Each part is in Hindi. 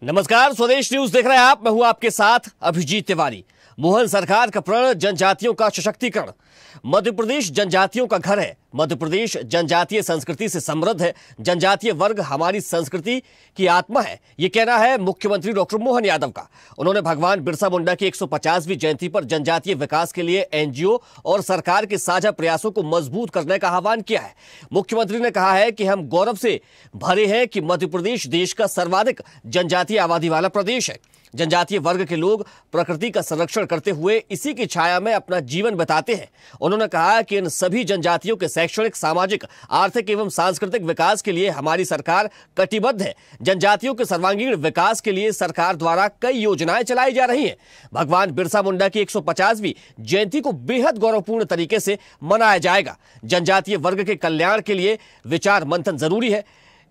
नमस्कार, स्वदेश न्यूज देख रहे हैं आप। मैं हूं आपके साथ अभिजीत तिवारी। मोहन सरकार का प्रण जनजातियों का सशक्तिकरण। मध्य प्रदेश जनजातियों का घर है। मध्य प्रदेश जनजातीय संस्कृति से समृद्ध है। जनजातीय वर्ग हमारी संस्कृति की आत्मा है, ये कहना है मुख्यमंत्री डॉक्टर मोहन यादव का। उन्होंने भगवान बिरसा मुंडा की 150वीं जयंती पर जनजातीय विकास के लिए एनजीओ और सरकार के साझा प्रयासों को मजबूत करने का आह्वान किया है। मुख्यमंत्री ने कहा है कि हम गौरव से भरे हैं कि मध्य प्रदेश देश का सर्वाधिक जनजातीय आबादी वाला प्रदेश है। जनजातीय वर्ग के लोग प्रकृति का संरक्षण करते हुए इसी की छाया में अपना जीवन बिताते हैं। उन्होंने कहा कि इन सभी जनजातियों के शैक्षणिक, सामाजिक, आर्थिक एवं सांस्कृतिक विकास के लिए हमारी सरकार कटिबद्ध है। जनजातियों के सर्वांगीण विकास के लिए सरकार द्वारा कई योजनाएं चलाई जा रही हैं। भगवान बिरसा मुंडा की 150वीं जयंती को बेहद गौरवपूर्ण तरीके से मनाया जाएगा। जनजातीय वर्ग के कल्याण के लिए विचार मंथन जरूरी है।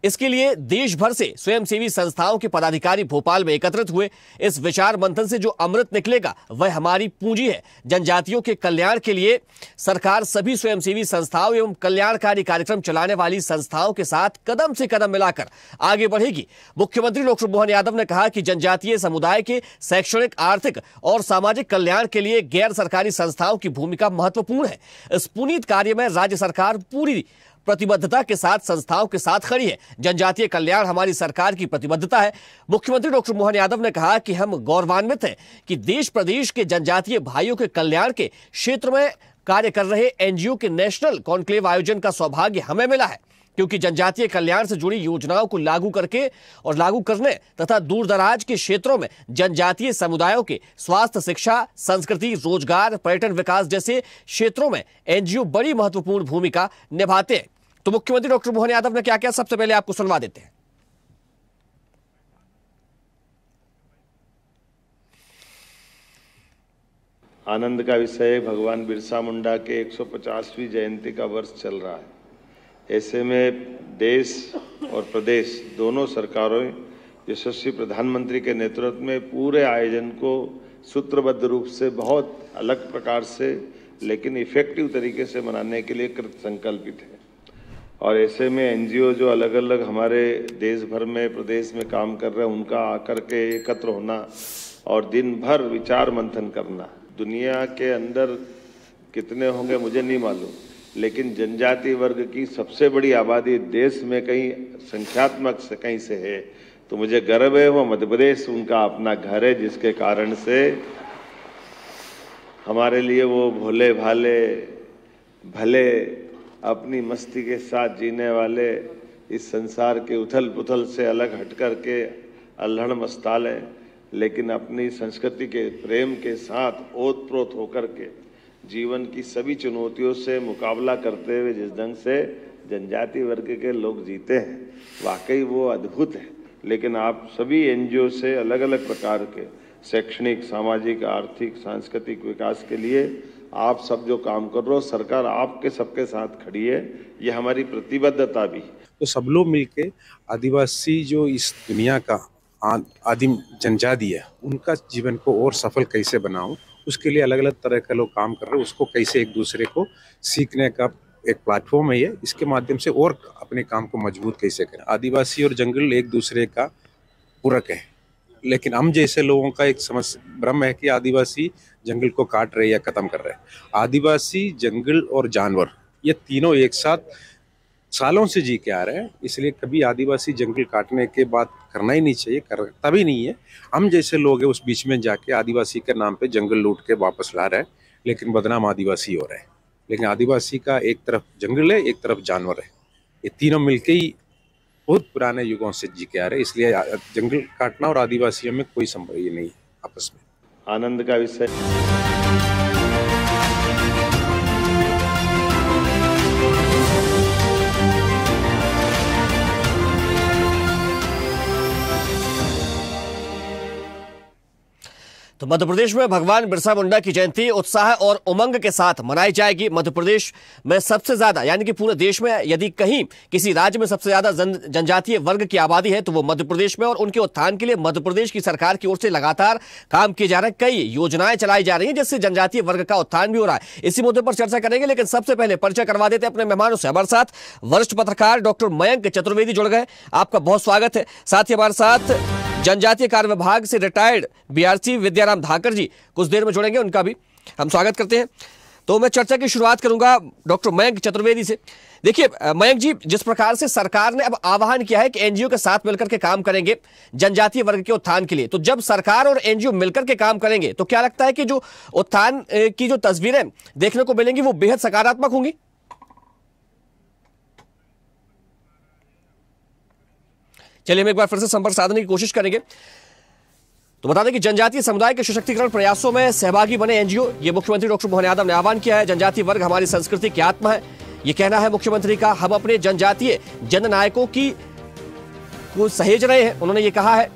इसके लिए देश भर से स्वयंसेवी संस्थाओं के पदाधिकारी भोपाल में एकत्रित हुए। इस विचार मंथन से जो अमृत निकलेगा वह हमारी पूंजी है। जनजातियों के कल्याण के लिए सरकार सभी स्वयंसेवी संस्थाओं एवं कल्याणकारी कार्यक्रम चलाने वाली संस्थाओं के साथ कदम से कदम मिलाकर आगे बढ़ेगी। मुख्यमंत्री डॉक्टर मोहन यादव ने कहा कि जनजातीय समुदाय के शैक्षणिक, आर्थिक और सामाजिक कल्याण के लिए गैर सरकारी संस्थाओं की भूमिका महत्वपूर्ण है। इस पुनीत कार्य में राज्य सरकार पूरी प्रतिबद्धता के साथ संस्थाओं के साथ खड़ी है। जनजातीय कल्याण हमारी सरकार की प्रतिबद्धता है। मुख्यमंत्री डॉक्टर मोहन यादव ने कहा कि हम गौरवान्वित हैं कि देश प्रदेश के जनजातीय भाइयों के कल्याण के क्षेत्र में कार्य कर रहे एनजीओ के नेशनल कॉन्क्लेव आयोजन का सौभाग्य हमें मिला है, क्योंकि जनजातीय कल्याण से जुड़ी योजनाओं को लागू करने तथा दूर दराज के क्षेत्रों में जनजातीय समुदायों के स्वास्थ्य, शिक्षा, संस्कृति, रोजगार, पर्यटन विकास जैसे क्षेत्रों में एनजीओ बड़ी महत्वपूर्ण भूमिका निभाते हैं। तो मुख्यमंत्री डॉक्टर मोहन यादव ने क्या किया, सबसे पहले आपको सुनवा देते हैं। आनंद का विषय भगवान बिरसा मुंडा के 150वीं जयंती का वर्ष चल रहा है। ऐसे में देश और प्रदेश दोनों सरकारों यशस्वी प्रधानमंत्री के नेतृत्व में पूरे आयोजन को सूत्रबद्ध रूप से बहुत अलग प्रकार से लेकिन इफेक्टिव तरीके से मनाने के लिए कृत संकल्पित है। और ऐसे में एनजीओ जो अलग अलग हमारे देश भर में, प्रदेश में काम कर रहे हैं, उनका आकर के एकत्र होना और दिन भर विचार मंथन करना। दुनिया के अंदर कितने होंगे मुझे नहीं मालूम, लेकिन जनजाति वर्ग की सबसे बड़ी आबादी देश में कहीं संख्यात्मक से कहीं से है, तो मुझे गर्व है वो मध्य प्रदेश उनका अपना घर है, जिसके कारण से हमारे लिए वो भोले भाले भले अपनी मस्ती के साथ जीने वाले, इस संसार के उथल पुथल से अलग हट कर के अल्हड़ मस्ताल है, लेकिन अपनी संस्कृति के प्रेम के साथ ओतप्रोत होकर के जीवन की सभी चुनौतियों से मुकाबला करते हुए जिस ढंग से जनजाति वर्ग के लोग जीते हैं, वाकई वो अद्भुत है। लेकिन आप सभी एनजीओ से अलग अलग प्रकार के शैक्षणिक, सामाजिक, आर्थिक, सांस्कृतिक विकास के लिए आप सब जो काम कर रहे हो, सरकार आपके सबके साथ खड़ी है, ये हमारी प्रतिबद्धता भी। तो सब लोग मिलके आदिवासी जो इस दुनिया का आदिम जनजाति है, उनका जीवन को और सफल कैसे बनाऊं, उसके लिए अलग अलग तरह के लोग काम कर रहे हैं। उसको कैसे एक दूसरे को सीखने का एक प्लेटफॉर्म है ये, इसके माध्यम से और अपने काम को मजबूत कैसे करें। आदिवासी और जंगल एक दूसरे का पूरक है, लेकिन हम जैसे लोगों का एक भ्रम है कि आदिवासी जंगल को काट रहे या खत्म कर रहे हैं। आदिवासी, जंगल और जानवर ये तीनों एक साथ सालों से जी के आ रहे हैं, इसलिए कभी आदिवासी जंगल काटने के बाद करना ही नहीं चाहिए, करता भी नहीं है। हम जैसे लोग हैं उस बीच में जाके आदिवासी के नाम पे जंगल लूट के वापस ला रहे हैं, लेकिन बदनाम आदिवासी हो रहे हैं। लेकिन आदिवासी का एक तरफ जंगल है, एक तरफ जानवर है, ये तीनों मिलके ही बहुत पुराने युगों से जी के आ रहे हैं, इसलिए जंगल काटना और आदिवासियों में कोई संभव ही नहीं है आपस में। आनंद का विषय तो मध्य प्रदेश में भगवान बिरसा मुंडा की जयंती उत्साह और उमंग के साथ मनाई जाएगी। मध्य प्रदेश में सबसे ज्यादा, यानी कि पूरे देश में यदि कहीं किसी राज्य में सबसे ज्यादा जनजातीय वर्ग की आबादी है तो वो मध्य प्रदेश में, और उनके उत्थान के लिए मध्य प्रदेश की सरकार की ओर से लगातार काम किए जा रहे हैं। कई योजनाएं चलाई जा रही हैं जिससे जनजातीय वर्ग का उत्थान भी हो रहा है। इसी मुद्दे पर चर्चा करेंगे, लेकिन सबसे पहले परिचय करवा देते हैं अपने मेहमानों से। हमारे साथ वरिष्ठ पत्रकार डॉक्टर मयंक चतुर्वेदी जुड़ गए, आपका बहुत स्वागत है। साथ ही हमारे साथ जनजातीय कार्य विभाग से रिटायर्ड बीआरसी विद्याराम धाकर जी कुछ देर में जुड़ेंगे, उनका भी हम स्वागत करते हैं। तो मैं चर्चा की शुरुआत करूंगा डॉक्टर मयंक चतुर्वेदी से। देखिए मयंक जी, जिस प्रकार से सरकार ने अब आह्वान किया है कि एनजीओ के साथ मिलकर के काम करेंगे जनजातीय वर्ग के उत्थान के लिए, तो जब सरकार और एनजीओ मिलकर के काम करेंगे तो क्या लगता है कि जो उत्थान की जो तस्वीरें देखने को मिलेंगी वो बेहद सकारात्मक होंगी? चलिए हम एक बार फिर से संपर्क साधने की कोशिश करेंगे। तो बता दें कि जनजातीय समुदाय के सशक्तिकरण प्रयासों में सहभागी बने एनजीओ, ये मुख्यमंत्री डॉक्टर मोहन यादव ने आह्वान किया है। जनजातीय वर्ग हमारी संस्कृति की आत्मा है, ये कहना है मुख्यमंत्री का। हम अपने जनजातीय जननायकों को सहेज रहे हैं, उन्होंने ये कहा है।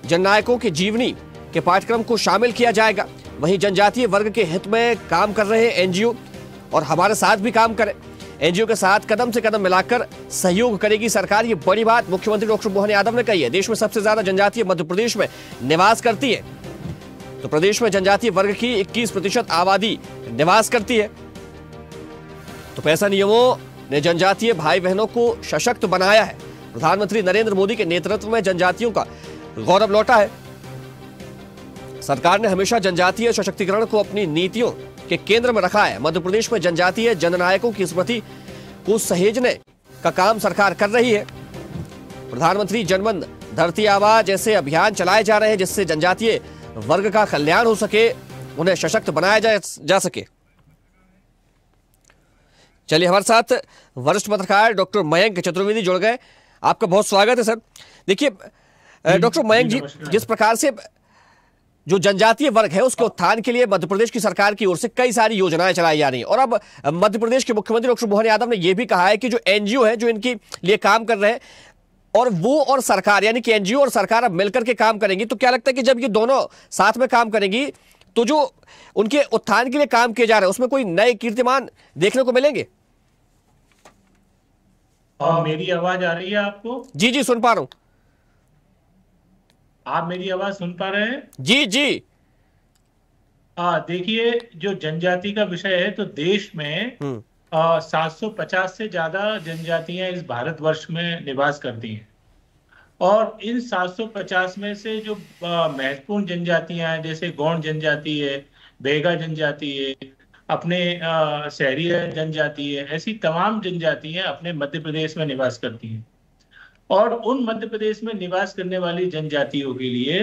जननायकों के जीवनी के पाठ्यक्रम को शामिल किया जाएगा। वहीं जनजातीय वर्ग के हित में काम कर रहे एनजीओ और हमारे साथ भी काम करें। एनजीओ के साथ कदम से कदम मिलाकर सहयोग करेगी सरकार, ये बड़ी बात मुख्यमंत्री डॉक्टर मोहन यादव ने कही है। देश में सबसे ज्यादा जनजातीय मध्य प्रदेश में निवास करती है, तो प्रदेश में जनजातीय वर्ग की 21% आबादी निवास करती है। तो पैसा नियमों ने जनजातीय भाई बहनों को सशक्त बनाया है। प्रधानमंत्री नरेंद्र मोदी के नेतृत्व में जनजातियों का गौरव लौटा है। सरकार ने हमेशा जनजातीय सशक्तिकरण को अपनी नीतियों के केंद्र में रखा है। मध्य प्रदेश में जनजातीय जननायकों की स्मृति को सहेजने का काम सरकार कर रही है। प्रधानमंत्री जनमन धरती आबा जैसे अभियान चलाए जा रहे हैं जिससे जनजातीय वर्ग का कल्याण हो सके, उन्हें सशक्त बनाया जा सके। चलिए हमारे साथ वरिष्ठ पत्रकार डॉक्टर मयंक चतुर्वेदी जुड़ गए। आपका बहुत स्वागत है सर। देखिए डॉक्टर मयंक जी, जिस प्रकार से जो जनजातीय वर्ग है उसके उत्थान के लिए मध्य प्रदेश की सरकार की ओर से कई सारी योजनाएं चलाई जा रही हैं, और अब मध्य प्रदेश के मुख्यमंत्री डॉक्टर मोहन यादव ने यह भी कहा है कि जो एनजीओ है जो इनके लिए काम कर रहे हैं और वो और सरकार, यानी कि एनजीओ और सरकार अब मिलकर के काम करेंगी, तो क्या लगता है कि जब ये दोनों साथ में काम करेंगी तो जो उनके उत्थान के लिए काम किए जा रहे हैं उसमें कोई नए कीर्तिमान देखने को मिलेंगे? मेरी आवाज आ रही है आपको? जी जी सुन पा रहा हूं। आप मेरी आवाज सुन पा रहे हैं? जी जी। देखिए, जो जनजाति का विषय है तो देश में 750 से ज्यादा जनजातियां इस भारतवर्ष में निवास करती हैं, और इन 750 में से जो महत्वपूर्ण जनजातियां हैं जैसे गौंड जनजाति है, बेगा जनजाति है, अपने सहरिया जनजाति है, ऐसी तमाम जनजातियां अपने मध्य प्रदेश में निवास करती हैं। और उन मध्य प्रदेश में निवास करने वाली जनजातियों के लिए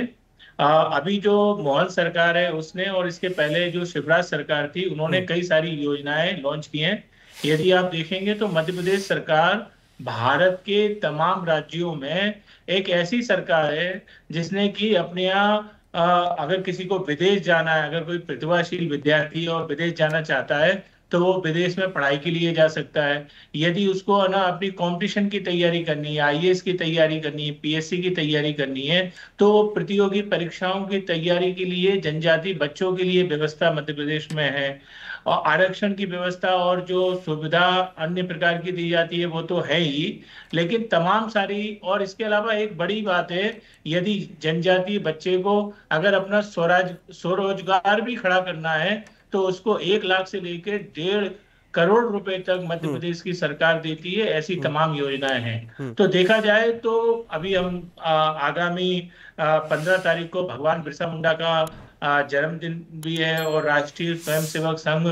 अभी जो मोहन सरकार है उसने, और इसके पहले जो शिवराज सरकार थी, उन्होंने कई सारी योजनाएं लॉन्च की हैं। यदि आप देखेंगे तो मध्य प्रदेश सरकार भारत के तमाम राज्यों में एक ऐसी सरकार है जिसने कि अपने यहाँ अगर किसी को विदेश जाना है, अगर कोई प्रतिभाशील विद्यार्थी और विदेश जाना चाहता है तो वो विदेश में पढ़ाई के लिए जा सकता है। यदि उसको ना अपनी कंपटीशन की तैयारी करनी है, आईएएस की तैयारी करनी है, पीएससी की तैयारी करनी है, तो प्रतियोगी परीक्षाओं की तैयारी के लिए जनजाति बच्चों के लिए व्यवस्था मध्य प्रदेश में है। और आरक्षण की व्यवस्था और जो सुविधा अन्य प्रकार की दी जाती है वो तो है ही, लेकिन तमाम सारी, और इसके अलावा एक बड़ी बात है, यदि जनजातीय बच्चे को अगर अपना स्वरोजगार भी खड़ा करना है तो उसको 1 लाख से लेकर 1.5 करोड़ रुपए तक मध्य प्रदेश की सरकार देती है। ऐसी तमाम योजनाएं हैं। तो देखा जाए तो अभी हम आगामी 15 तारीख को भगवान बिरसा मुंडा का जन्मदिन भी है, और राष्ट्रीय स्वयंसेवक संघ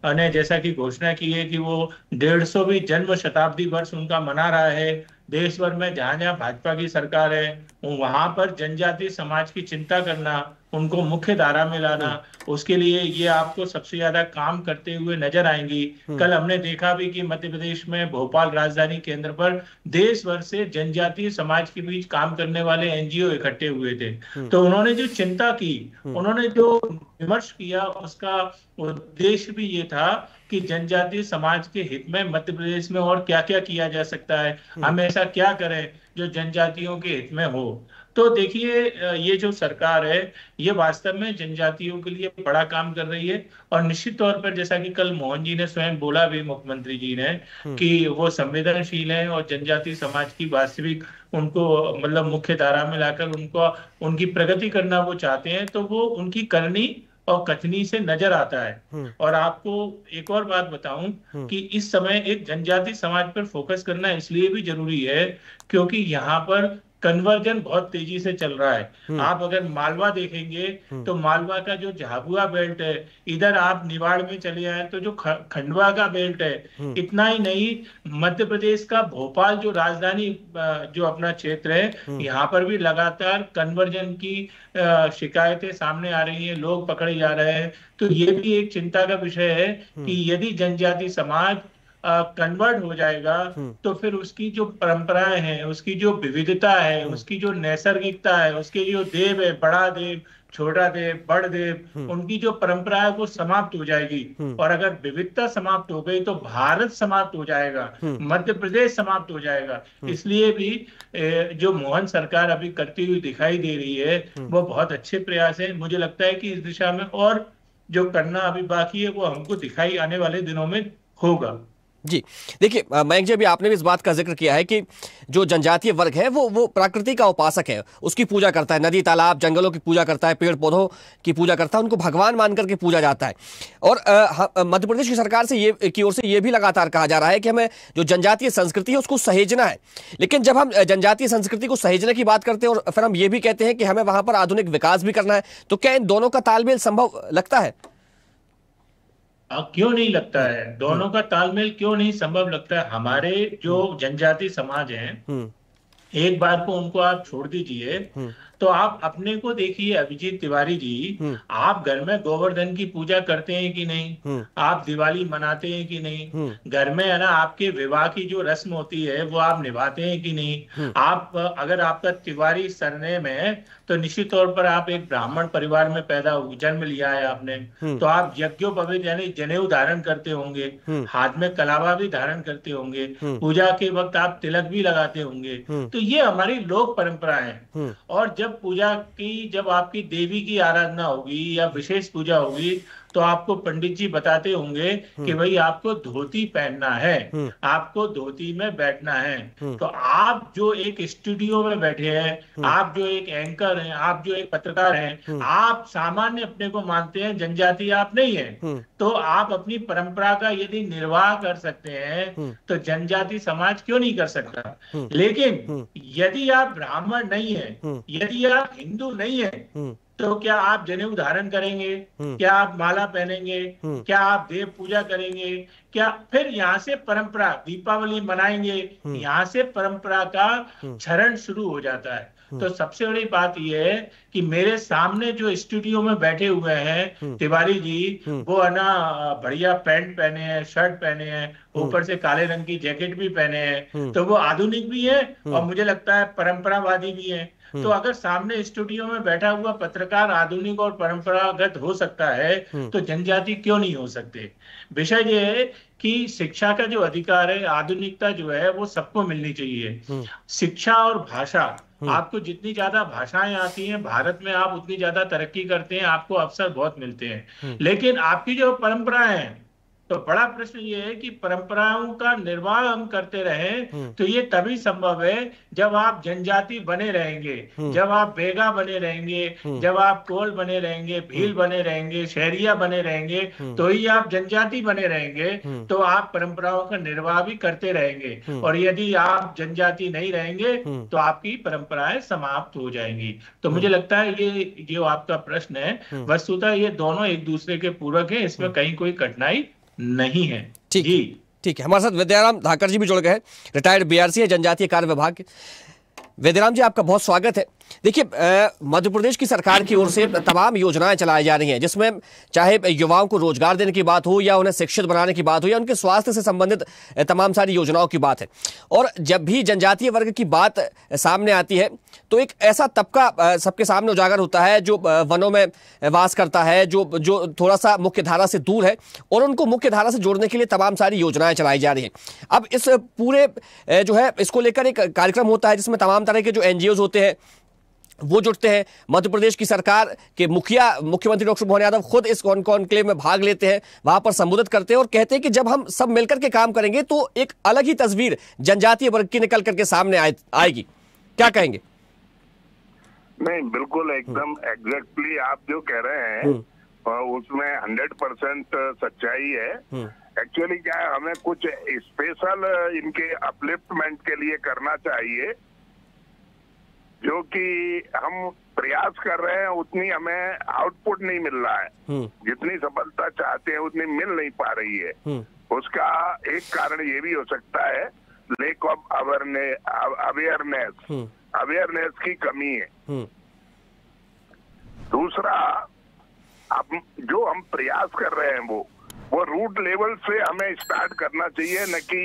ने जैसा कि घोषणा की है कि वो 150वीं जन्म शताब्दी वर्ष उनका मना रहा है। देश भर में जहां जहां भाजपा की सरकार है वहां पर जनजातीय समाज की चिंता करना, उनको मुख्य धारा में लाना, उसके लिए ये आपको सबसे ज्यादा काम करते हुए नजर आएंगी। कल हमने देखा भी कि मध्य प्रदेश में भोपाल राजधानी केंद्र पर देश भर से जनजातीय समाज के बीच काम करने वाले एनजीओ इकट्ठे हुए थे। तो उन्होंने जो चिंता की, उन्होंने जो विमर्श किया, उसका उद्देश्य भी ये था कि जनजातीय समाज के हित में मध्य प्रदेश में और क्या क्या किया जा सकता है, हम ऐसा क्या करें जो जनजातियों के हित में हो। तो देखिए, ये जो सरकार है ये वास्तव में जनजातियों के लिए बड़ा काम कर रही है, और निश्चित तौर पर जैसा कि कल मोहन जी ने स्वयं बोला भी, मुख्यमंत्री जी ने, कि वो संवेदनशील हैं और जनजातीय समाज की वास्तविक उनको मतलब मुख्य धारा में लाकर उनको उनकी प्रगति करना वो चाहते हैं, तो वो उनकी करनी और कथनी से नजर आता है। और आपको एक और बात बताऊं कि इस समय एक जनजाति समाज पर फोकस करना इसलिए भी जरूरी है क्योंकि यहाँ पर कन्वर्जन बहुत तेजी से चल रहा है। आप अगर मालवा देखेंगे तो मालवा का जो झाबुआ बेल्ट है, इधर आप निवाड़ में चले आए तो जो खंडवा का बेल्ट है, इतना ही नहीं मध्य प्रदेश का भोपाल जो राजधानी जो अपना क्षेत्र है, यहाँ पर भी लगातार कन्वर्जन की शिकायतें सामने आ रही हैं, लोग पकड़े जा रहे हैं। तो ये भी एक चिंता का विषय है कि यदि जनजाति समाज कन्वर्ट हो जाएगा तो फिर उसकी जो परंपराएं हैं, उसकी जो विविधता है, उसकी जो नैसर्गिकता है, उसके जो देव है, बड़ा देव, छोटा देव, बड़ देव, उनकी जो परंपरा है वो समाप्त हो जाएगी। और अगर विविधता समाप्त हो गई तो भारत समाप्त हो जाएगा, मध्य प्रदेश समाप्त हो जाएगा। इसलिए भी जो मोहन सरकार अभी करती हुई दिखाई दे रही है वो बहुत अच्छे प्रयास है। मुझे लगता है कि इस दिशा में और जो करना अभी बाकी है वो हमको दिखाई आने वाले दिनों में होगा। जी देखिए मयंक जी, अभी आपने भी इस बात का जिक्र किया है कि जो जनजातीय वर्ग है वो प्रकृति का उपासक है, उसकी पूजा करता है, नदी तालाब जंगलों की पूजा करता है, पेड़ पौधों की पूजा करता है, उनको भगवान मान करके पूजा जाता है। और मध्य प्रदेश की सरकार से की ओर से ये भी लगातार कहा जा रहा है कि हमें जो जनजातीय संस्कृति है उसको सहेजना है। लेकिन जब हम जनजातीय संस्कृति को सहेजने की बात करते हैं और फिर हम ये भी कहते हैं कि हमें वहां पर आधुनिक विकास भी करना है, तो क्या इन दोनों का तालमेल संभव लगता है? क्यों नहीं लगता है? दोनों का तालमेल क्यों नहीं संभव लगता है? हमारे जो जनजाति समाज हैं, एक बार को उनको आप छोड़ दीजिए तो आप अपने को देखिए अभिजीत तिवारी जी, आप घर में गोवर्धन की पूजा करते हैं कि नहीं? आप दिवाली मनाते हैं कि नहीं? घर में है ना आपके विवाह की जो रस्म होती है वो आप निभाते हैं कि नहीं? आप अगर आपका तिवारी सरनेम है तो निश्चित तौर पर आप एक ब्राह्मण परिवार में जन्म लिया है आपने, तो आप यज्ञोपवीत यानी जनेऊ धारण करते होंगे, हाथ में कलावा भी धारण करते होंगे, पूजा के वक्त आप तिलक भी लगाते होंगे। तो ये हमारी लोक परंपरा है। और जब आपकी देवी की आराधना होगी या विशेष पूजा होगी तो आपको पंडित जी बताते होंगे कि भाई आपको धोती पहनना है, आपको धोती में बैठना है। तो आप जो एक स्टूडियो में बैठे हैं, आप जो एक एंकर हैं, आप जो एक पत्रकार हैं, आप सामान्य अपने को मानते हैं, जनजाति आप नहीं है, तो आप अपनी परंपरा का यदि निर्वाह कर सकते हैं तो जनजाति समाज क्यों नहीं कर सकता? लेकिन यदि आप ब्राह्मण नहीं है, यदि आप हिंदू नहीं है, तो क्या आप जनेऊ धारण करेंगे? क्या आप माला पहनेंगे? क्या आप देव पूजा करेंगे? क्या फिर यहाँ से परंपरा, दीपावली मनाएंगे, यहाँ से परंपरा का क्षरण शुरू हो जाता है। तो सबसे बड़ी बात यह है कि मेरे सामने जो स्टूडियो में बैठे हुए हैं तिवारी जी, वो है ना बढ़िया पैंट पहने हैं, शर्ट पहने हैं, ऊपर से काले रंग की जैकेट भी पहने हैं, तो वो आधुनिक भी है और मुझे लगता है परंपरावादी भी है। तो अगर सामने स्टूडियो में बैठा हुआ पत्रकार आधुनिक और परंपरागत हो सकता है तो जनजाति क्यों नहीं हो सकते? विषय ये है कि शिक्षा का जो अधिकार है, आधुनिकता जो है वो सबको मिलनी चाहिए। शिक्षा और भाषा, आपको जितनी ज्यादा भाषाएं आती हैं भारत में आप उतनी ज्यादा तरक्की करते हैं, आपको अवसर बहुत मिलते हैं। लेकिन आपकी जो परंपराएं हैं, तो बड़ा प्रश्न ये है कि परंपराओं का निर्वाह हम करते रहें तो ये तभी संभव है जब आप जनजाति बने रहेंगे, जब आप बेगा बने रहेंगे, जब आप कोल बने रहेंगे, भील बने रहेंगे, शहरिया बने रहेंगे, तो ही आप जनजाति बने रहेंगे, तो आप परंपराओं का निर्वाह भी करते रहेंगे। और यदि आप जनजाति नहीं रहेंगे तो आपकी परंपराएं समाप्त हो जाएंगी। तो मुझे लगता है ये जो आपका प्रश्न है वस्तुतः ये दोनों एक दूसरे के पूरक है, इसमें कहीं कोई कठिनाई नहीं है। ठीक है। हमारे साथ विद्याराम धाकर जी भी जुड़ गए हैं, रिटायर्ड बीआरसी है जनजातीय कार्य विभाग के। विद्याराम जी, आपका बहुत स्वागत है। देखिए मध्य प्रदेश की सरकार की ओर से तमाम योजनाएं चलाई जा रही हैं, जिसमें चाहे युवाओं को रोजगार देने की बात हो या उन्हें शिक्षित बनाने की बात हो या उनके स्वास्थ्य से संबंधित तमाम सारी योजनाओं की बात है। और जब भी जनजातीय वर्ग की बात सामने आती है तो एक ऐसा तबका सबके सामने उजागर होता है जो वनों में वास करता है, जो थोड़ा सा मुख्य धारा से दूर है, और उनको मुख्य धारा से जोड़ने के लिए तमाम सारी योजनाएं चलाई जा रही हैं। अब इस पूरे जो है इसको लेकर एक कार्यक्रम होता है जिसमें तमाम तरह के जो एनजीओ होते हैं वो जुटते हैं। मध्य प्रदेश की सरकार के मुख्यमंत्री डॉक्टर मोहन यादव खुद इस कॉन्क्लेव में भाग लेते हैं, वहां पर संबोधित करते हैं और कहते हैं कि जब हम सब मिलकर के काम करेंगे तो एक अलग ही तस्वीर जनजातीय वर्ग की निकल करके सामने आएगी। क्या कहेंगे? नहीं, बिल्कुल एकदम एग्जैक्टली आप जो कह रहे हैं उसमें 100% सच्चाई है। एक्चुअली क्या है, हमें कुछ स्पेशल इनके अपलिफ्टमेंट के लिए करना चाहिए। जो कि हम प्रयास कर रहे हैं उतनी हमें आउटपुट नहीं मिल रहा है, जितनी सफलता चाहते हैं उतनी मिल नहीं पा रही है। उसका एक कारण ये भी हो सकता है लैक ऑफ अवेयरनेस की कमी है। दूसरा, अब जो हम प्रयास कर रहे हैं वो रूट लेवल से हमें स्टार्ट करना चाहिए, न कि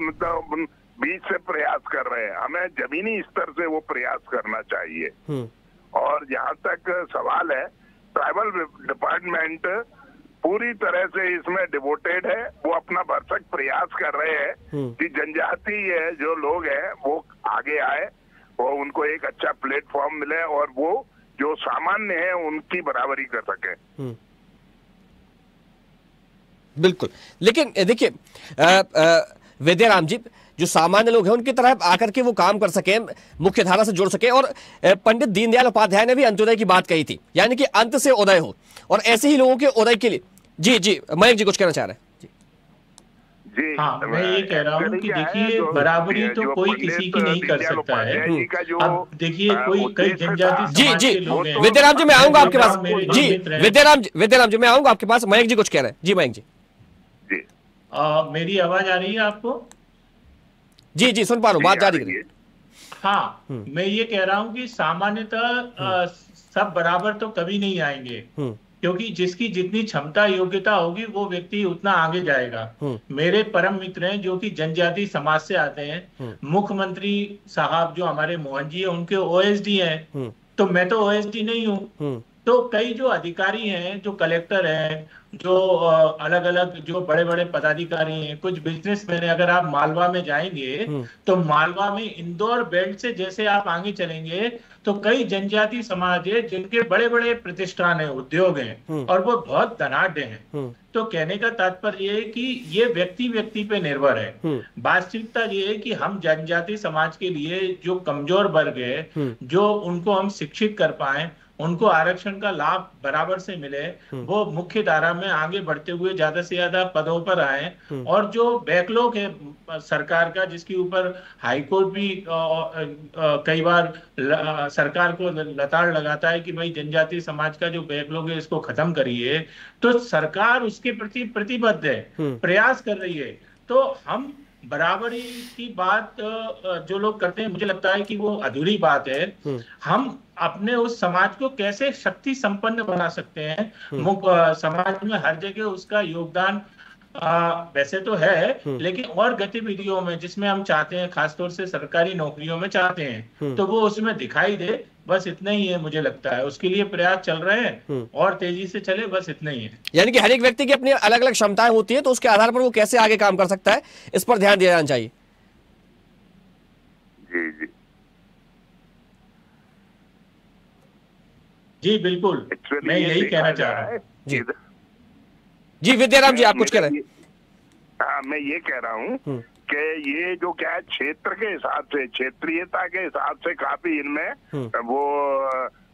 मतलब बीच से प्रयास कर रहे हैं, हमें जमीनी स्तर से वो प्रयास करना चाहिए। और जहाँ तक सवाल है, ट्राइबल डिपार्टमेंट पूरी तरह से इसमें डिवोटेड है। वो अपना भरसक प्रयास कर रहे हैं कि जनजातीय जो लोग हैं वो आगे आए और उनको एक अच्छा प्लेटफॉर्म मिले और वो जो सामान्य है उनकी बराबरी कर सके। बिल्कुल, लेकिन देखिए विद्याराम जी, जो सामान्य लोग हैं उनकी तरह आकर के वो काम कर सके, मुख्य धारा से जुड़ सके। और पंडित दीनदयाल उपाध्याय ने भी अंत्योदय की बात कही थी, यानी कि अंत से उदय हो, और ऐसे ही लोगों के उदय के लिए। जी जी, मयंक जी कुछ कहना चाह रहे हैं? जी, हाँ, मैं ये कह रहा हूँ कि देखिए बराबरी तो कोई किसी की नहीं कर सकता है। अब देखिए कई जनजाति समाज के लोग हैं। विद्याराम जी मैं आऊंगा आपके पास। जी विद्याराम जी मैं आऊंगा आपके पास। मयंक जी कुछ कह रहे हैं? जी मयंक जी। जी मेरी आवाज आ रही है आपको? जी जी सुन पा रहा हूँ, बात जारी करिए। हाँ, मैं ये कह रहा हूँ कि सामान्यतः सब बराबर तो कभी नहीं आएंगे, क्योंकि जिसकी जितनी क्षमता योग्यता होगी वो व्यक्ति उतना आगे जाएगा। मेरे परम मित्र हैं जो कि जनजाति समाज से आते हैं, मुख्यमंत्री साहब जो हमारे मोहन जी है उनके ओएसडी हैं, तो मैं तो ओएसडी नहीं हूँ। तो कई जो अधिकारी हैं, जो कलेक्टर हैं, जो अलग अलग जो बड़े बड़े पदाधिकारी हैं, कुछ बिजनेसमैन हैं। अगर आप मालवा में जाएंगे तो मालवा में इंदौर बेल्ट से जैसे आप आगे चलेंगे तो कई जनजाति समाज है जिनके बड़े बड़े प्रतिष्ठान है, उद्योग हैं, और वो बहुत धनाढ्य हैं। तो कहने का तात्पर्य ये है कि ये व्यक्ति व्यक्ति पे निर्भर है। वास्तविकता ये है कि हम जनजाति समाज के लिए जो कमजोर वर्ग है, जो उनको हम शिक्षित कर पाए, उनको आरक्षण का लाभ बराबर से मिले, वो मुख्य धारा में आगे बढ़ते हुए ज्यादा से ज्यादा पदों पर आए। और जो बैकलॉग है सरकार का, जिसके ऊपर हाईकोर्ट भी कई बार सरकार को लताड़ लगाता है कि भाई जनजाति समाज का जो बैकलॉग है इसको खत्म करिए, तो सरकार उसके प्रति प्रतिबद्ध है, प्रयास कर रही है। तो हम बराबरी की बात जो लोग करते हैं, मुझे लगता है कि वो अधूरी बात है। हम अपने उस समाज को कैसे शक्ति संपन्न बना सकते हैं, समाज में हर जगह उसका योगदान वैसे तो है, लेकिन और गतिविधियों में जिसमें हम चाहते हैं, खासतौर से सरकारी नौकरियों में चाहते हैं, तो वो उसमें दिखाई दे, बस इतना ही है मुझे लगता है। उसके लिए प्रयास चल रहे हैं और तेजी से चले, बस इतना ही है। यानी कि हर एक व्यक्ति की अपनी अलग अलग क्षमताएं होती है, तो उसके आधार पर वो कैसे आगे काम कर सकता है, इस पर ध्यान दिया जाना चाहिए। जी जी जी बिल्कुल, मैं यही कहना चाह रहा हूँ। जी विद्याराम जी आप कुछ कह रहे हैं? हाँ, मैं ये कह रहा हूँ कि ये जो क्या है, क्षेत्र के हिसाब से, क्षेत्रीयता के हिसाब से काफी इनमें वो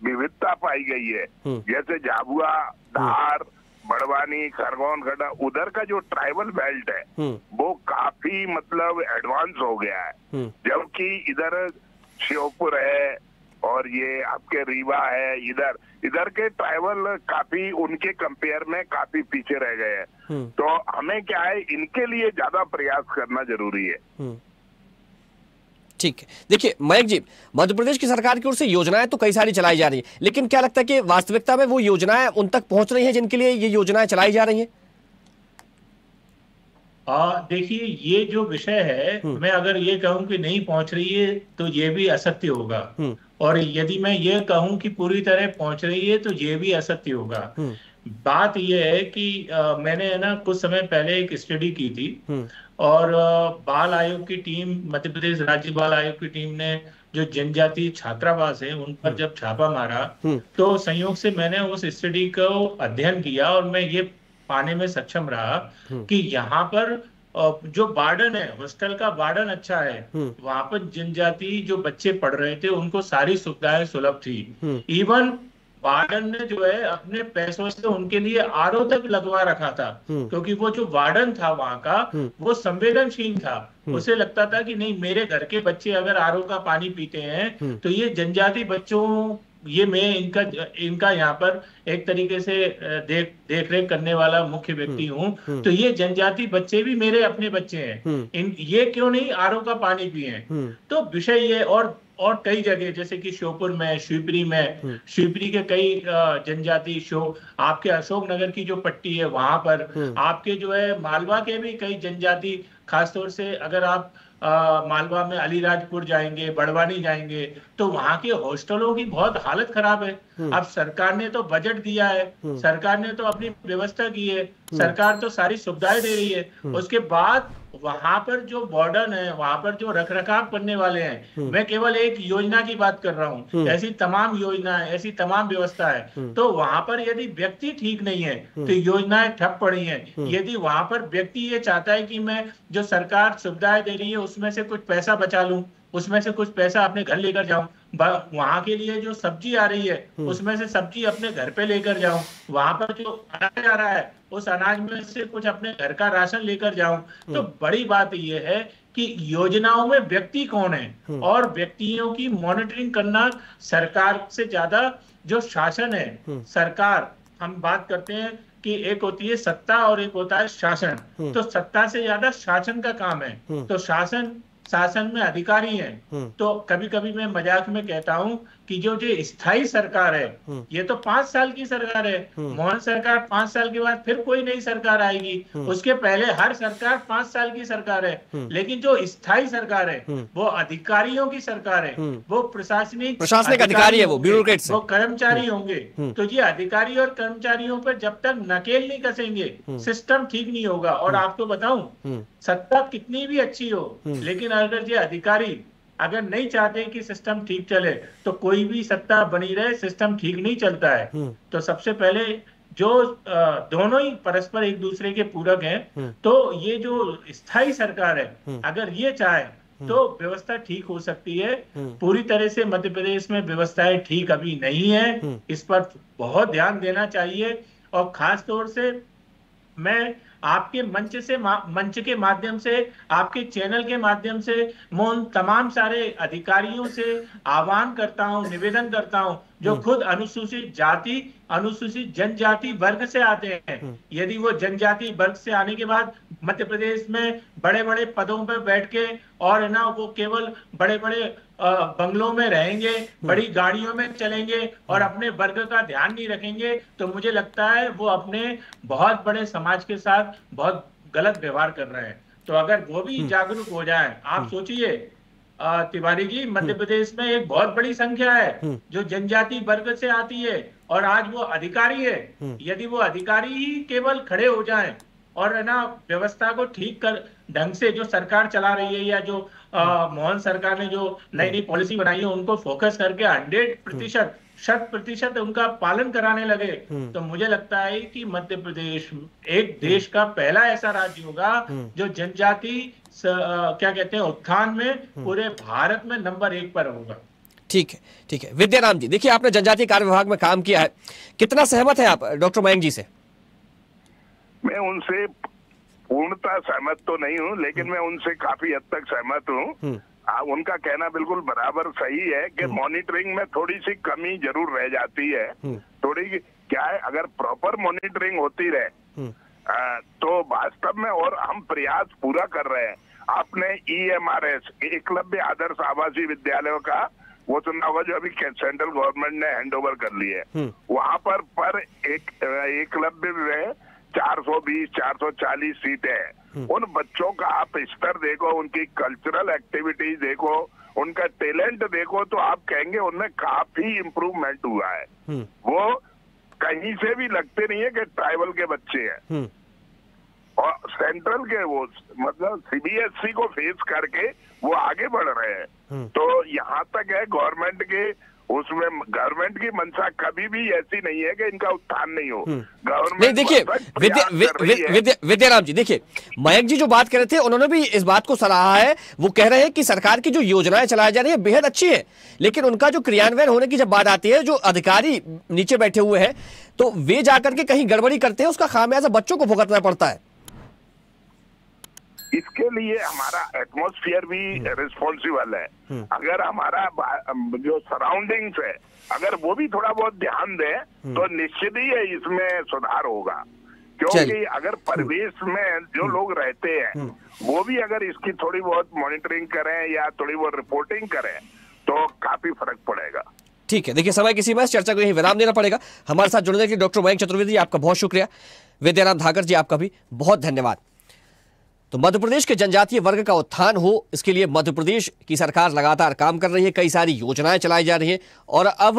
विविधता पाई गई है। जैसे झाबुआ, धार, बड़वानी, खरगोन, गढ़ा, उधर का जो ट्राइबल बेल्ट है वो काफी मतलब एडवांस हो गया है, जबकि इधर श्योपुर है और ये आपके रीवा है, इधर के ट्राइबल काफी उनके कंपेयर में काफी पीछे रह गए हैं। तो हमें क्या है, इनके लिए ज्यादा प्रयास करना जरूरी है। ठीक है, देखिए मयंक जी, मध्य प्रदेश की सरकार की ओर से योजनाएं तो कई सारी चलाई जा रही है, लेकिन क्या लगता है कि वास्तविकता में वो योजनाएं उन तक पहुंच रही हैं जिनके लिए ये योजनाएं चलाई जा रही हैं? देखिए, ये जो विषय है, मैं अगर ये कहूं कि नहीं पहुंच रही है तो ये भी असत्य होगा, और यदि मैं ये कहूं कि पूरी तरह पहुंच रही है तो ये भी असत्य होगा। बात ये है कि मैंने ना कुछ समय पहले एक स्टडी की थी, और बाल आयोग की टीम, मध्य प्रदेश राज्य बाल आयोग की टीम ने जो जनजातीय छात्रावास है उन पर जब छापा मारा, तो संयोग से मैंने उस स्टडी को अध्ययन किया और मैं ये पाने में सक्षम रहा कि यहाँ पर जो वार्डन है, हॉस्टल का वार्डन अच्छा है, वहां पर जनजाति जो बच्चे पढ़ रहे थे उनको सारी सुविधाएं सुलभ थी। इवन वार्डन ने जो है अपने पैसों से उनके लिए आरओ तक लगवा रखा था, क्योंकि वो जो वार्डन था वहां का वो संवेदनशील था। उसे लगता था कि नहीं, मेरे घर के बच्चे अगर आरओ का पानी पीते हैं तो ये जनजाति बच्चों, ये मैं इनका यहाँ पर एक तरीके से देख रेख करने वाला मुख्य व्यक्ति हूँ, तो ये जनजाति बच्चे भी मेरे अपने बच्चे हैं, ये क्यों नहीं आरओ का पानी पिए। तो विषय ये, और कई जगह जैसे कि श्योपुर में, शिवपुरी के कई जनजाति आपके अशोकनगर की जो पट्टी है वहां पर, आपके जो है मालवा के भी कई जनजाति, खासतौर से अगर आप मालवा में अलीराजपुर जाएंगे, बड़वानी जाएंगे, तो वहां के हॉस्टलों की बहुत हालत खराब है। अब सरकार ने तो बजट दिया है, सरकार ने तो अपनी व्यवस्था की है, सरकार तो सारी सुविधाएं दे रही है, उसके बाद वहां पर जो वार्डन है, वहां पर जो रखरखाव करने वाले हैं, मैं केवल एक योजना की बात कर रहा हूँ, ऐसी तमाम योजनाएं, ऐसी तमाम व्यवस्था है, तो वहां पर यदि व्यक्ति ठीक नहीं है तो योजनाएं ठप पड़ी हैं। यदि वहां पर व्यक्ति ये चाहता है कि मैं जो सरकार सुविधाएं दे रही है उसमें से कुछ पैसा बचा लूं, उसमें से कुछ पैसा अपने घर लेकर जाऊं, वहां के लिए जो सब्जी आ रही है उसमें से सब्जी अपने घर पे लेकर जाऊं, वहां पर जो अनाज आ रहा है उस अनाज में से कुछ अपने घर का राशन लेकर जाऊं। तो बड़ी बात यह है कि योजनाओं में व्यक्ति कौन है, और व्यक्तियों की मॉनिटरिंग करना सरकार से ज्यादा जो शासन है, सरकार, हम बात करते हैं कि एक होती है सत्ता और एक होता है शासन, तो सत्ता से ज्यादा शासन का काम है। तो शासन में अधिकारी हैं, तो कभी कभी मैं मजाक में कहता हूं कि जो स्थायी सरकार है, ये तो 5 साल की सरकार है, मोहन सरकार 5 साल के बाद फिर कोई नई सरकार आएगी, उसके पहले हर सरकार 5 साल की सरकार है, लेकिन जो स्थायी सरकार है वो अधिकारियों की सरकार है, वो प्रशासनिक अधिकारी है, वो ब्यूरोक्रेट्स, वो कर्मचारी होंगे। तो ये अधिकारी और कर्मचारियों पर जब तक नकेल नहीं कसेंगे सिस्टम ठीक नहीं होगा। और आपको बताऊं, सत्ता कितनी भी अच्छी हो, लेकिन अगर ये अधिकारी अगर नहीं चाहते कि सिस्टम ठीक चले तो कोई भी सत्ता बनी रहे, सिस्टम ठीक नहीं चलता है। तो सबसे पहले जो दोनों ही परस्पर एक दूसरे के पूरक हैं, तो ये जो स्थायी सरकार है अगर ये चाहे तो व्यवस्था ठीक हो सकती है। पूरी तरह से मध्य प्रदेश में व्यवस्थाएं ठीक अभी नहीं है, इस पर बहुत ध्यान देना चाहिए। और खास तौर से मैं आपके मंच के माध्यम से, आपके चैनल के माध्यम से मैं उन तमाम सारे अधिकारियों से आह्वान करता हूं, निवेदन करता हूं जो खुद अनुसूचित जाति, अनुसूचित जनजाति वर्ग से आते हैं। यदि वो जनजाति वर्ग से आने के बाद मध्य प्रदेश में बड़े बड़े पदों पर बैठ के और ना वो केवल बड़े बड़े बंगलों में रहेंगे, बड़ी गाड़ियों में चलेंगे और अपने वर्ग का ध्यान नहीं रखेंगे, तो मुझे लगता है वो अपने बहुत बड़े समाज के साथ बहुत गलत व्यवहार कर रहे हैं। तो अगर वो भी जागरूक हो जाए, आप सोचिए तिवारी जी, मध्य प्रदेश में एक बहुत बड़ी संख्या है जो जनजाति वर्ग से आती है और आज वो अधिकारी है। यदि वो अधिकारी ही केवल खड़े हो जाएं और है ना व्यवस्था को ठीक कर ढंग से जो सरकार चला रही है या जो मोहन सरकार ने जो नई नई पॉलिसी बनाई है उनको फोकस करके 100% 100% उनका पालन कराने लगे, तो मुझे लगता है कि मध्य प्रदेश एक देश का पहला ऐसा राज्य होगा जो जनजाति क्या कहते हैं उत्थान में पूरे भारत में नंबर 1 पर होगा। ठीक है, ठीक है। विद्याराम जी, देखिए आपने जनजातीय कार्य विभाग में काम किया है, कितना सहमत है आप डॉक्टर मयंक जी से? मैं उनसे पूर्णतः सहमत तो नहीं हूं, लेकिन मैं उनसे काफी हद तक सहमत हूं। उनका कहना बिल्कुल बराबर सही है कि मॉनिटरिंग में थोड़ी सी कमी जरूर रह जाती है। थोड़ी क्या है, अगर प्रॉपर मॉनिटरिंग होती रहे तो वास्तव में, और हम प्रयास पूरा कर रहे हैं। आपने EMRS, एकलव्य आदर्श आवासीय विद्यालयों का वो सुना होगा जो अभी सेंट्रल गवर्नमेंट ने हैंड ओवर कर लिए। वहां पर एकलव्य में 420 440 सीटें हैं। उन बच्चों का आप स्तर देखो, उनकी कल्चरल एक्टिविटीज देखो, उनका टैलेंट देखो, तो आप कहेंगे उनमें काफी इम्प्रूवमेंट हुआ है। वो कहीं से भी लगते नहीं है कि ट्राइबल के बच्चे हैं। और सेंट्रल के वो मतलब CBSE को फेस करके वो आगे बढ़ रहे हैं। तो यहाँ तक है गवर्नमेंट के उसमें गवर्नमेंट की मंशा कभी भी ऐसी नहीं है कि इनका उत्थान नहीं हो। नहीं, गवर्नमेंट देखिए विद्याराम जी, देखिए मयंक जी जो बात कर रहे थे उन्होंने भी इस बात को सराहा है। वो कह रहे हैं कि सरकार की जो योजनाएं चलाई जा रही है बेहद अच्छी है, लेकिन उनका जो क्रियान्वयन होने की जब बात आती है, जो अधिकारी नीचे बैठे हुए हैं तो वे जाकर के कहीं गड़बड़ी करते हैं, उसका खामियाजा बच्चों को भुगतना पड़ता है। इसके लिए हमारा एटमॉस्फेयर भी रिस्पॉन्सिबल है। अगर हमारा जो सराउंडिंग्स है अगर वो भी थोड़ा बहुत ध्यान दें तो निश्चित ही इसमें सुधार होगा। क्योंकि अगर परिवेश में जो लोग रहते हैं वो भी अगर इसकी थोड़ी बहुत मॉनिटरिंग करें या थोड़ी बहुत रिपोर्टिंग करें तो काफी फर्क पड़ेगा। ठीक है, देखिए समय की सीमा है, चर्चा को यही विराम देना पड़ेगा। हमारे साथ जुड़ने के लिए डॉक्टर मयंक चतुर्वेदी जी आपका बहुत शुक्रिया। विद्याराम धाकर जी आपका भी बहुत धन्यवाद। तो मध्य प्रदेश के जनजातीय वर्ग का उत्थान हो, इसके लिए मध्य प्रदेश की सरकार लगातार काम कर रही है, कई सारी योजनाएं चलाई जा रही हैं और अब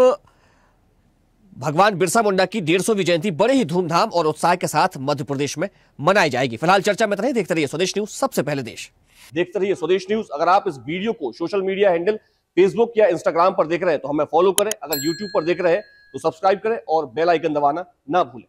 भगवान बिरसा मुंडा की 150वीं जयंती बड़े ही धूमधाम और उत्साह के साथ मध्य प्रदेश में मनाई जाएगी। फिलहाल चर्चा में रहे, देखते रहिए स्वदेश न्यूज, सबसे पहले देश। देखते रहिए स्वदेश न्यूज। अगर आप इस वीडियो को सोशल मीडिया हैंडल फेसबुक या इंस्टाग्राम पर देख रहे हैं तो हमें फॉलो करें, अगर यूट्यूब पर देख रहे हैं तो सब्सक्राइब करें और बेल आइकन दबाना ना भूलें।